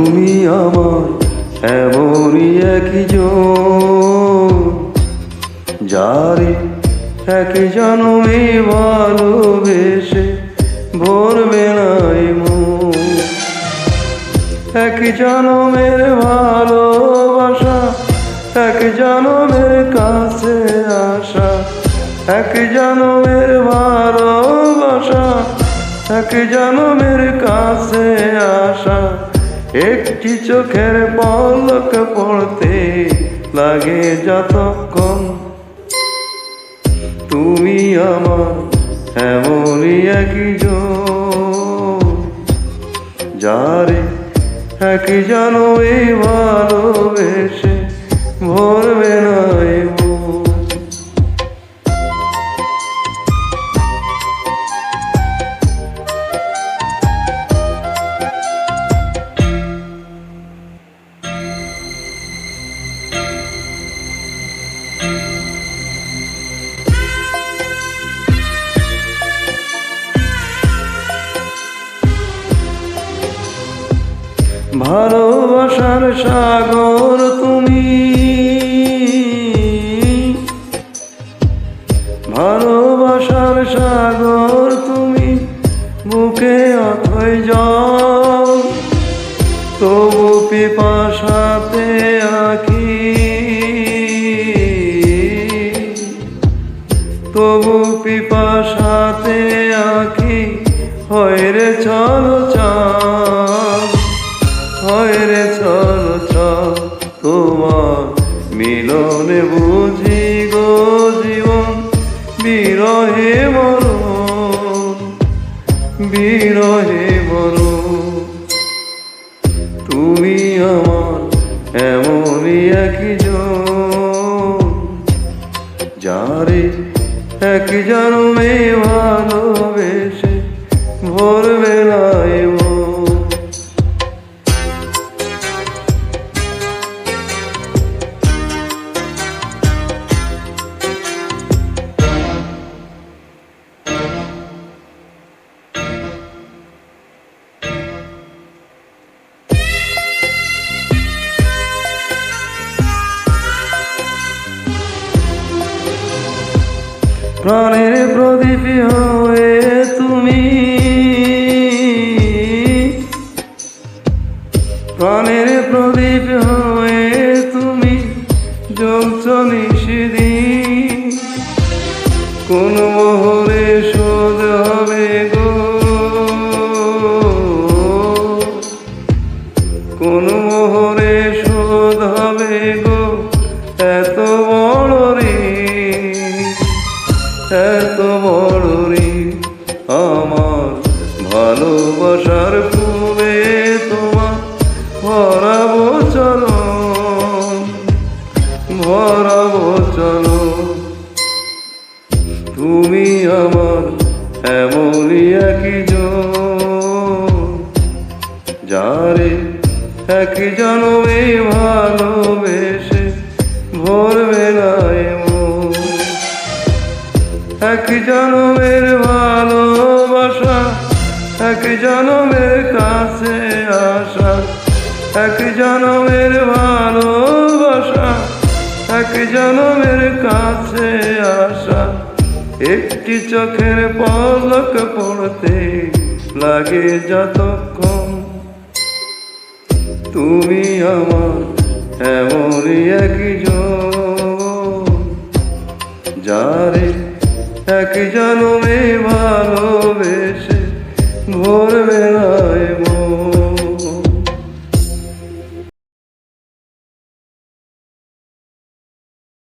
তুমি আমার এমনই একজন, যারে এক জনমে ভালোবেসে ভরবে নাই মন। এক জনমের ভালোবাসা, এক জনমের কাছে আসা, এক জনমের ভালোবাসা, এক জনমের কাছে আসা। একটি চোখের পলক পড়তে লাগে যতক্ষণ। তুমি আমার এমনই একজন, যারে এক জনমে ভালোবেসে ভরবে নাই মন। ভালোবাসার সাগর তুমি, ভালোবাসার সাগর তুমি, বুকে অথই জল, তবু পিপাসাতে আঁখি, তবু পিপাসাতে আঁখি, হয় রে চলো চল, হয় রে চলো চল। তোমার মিলনে বুঝি গো জীবন, বিরহে মরণ, বিরহে মরণ। তুমি আমার এমনই একজন, যারে এক জনমে ভালোবেসে ভরবে নাই মন। প্রাণের প্রদীপ হয়ে তুমি, প্রাণের প্রদীপ হয়ে তুমি জ্বলছ নিশিদিন। কোন মোহরে শোধ হবে গো, কোন মোহরে শোধ হবে গো এত বড় ঋণ, এত বড় ঋণ। আমার ভালোবাসার ফুলে তোমার ভরাবো চরণ, ভরাবো চরণ। তুমি আমার এমনই একজন, যারে এক জনমে ভালোবেসে ভরবে নাই মন। এক জনমের ভালোবাসা, এক জনমের কাছে আসা, এক জনমের ভালোবাসা, এক জনমের কাছে আসা। একটি চোখের পলক পড়তে লাগে যতক্ষণ। তুমি আমার এমনই একজন, যারে এক জনমে ভালোবেসে ভরবে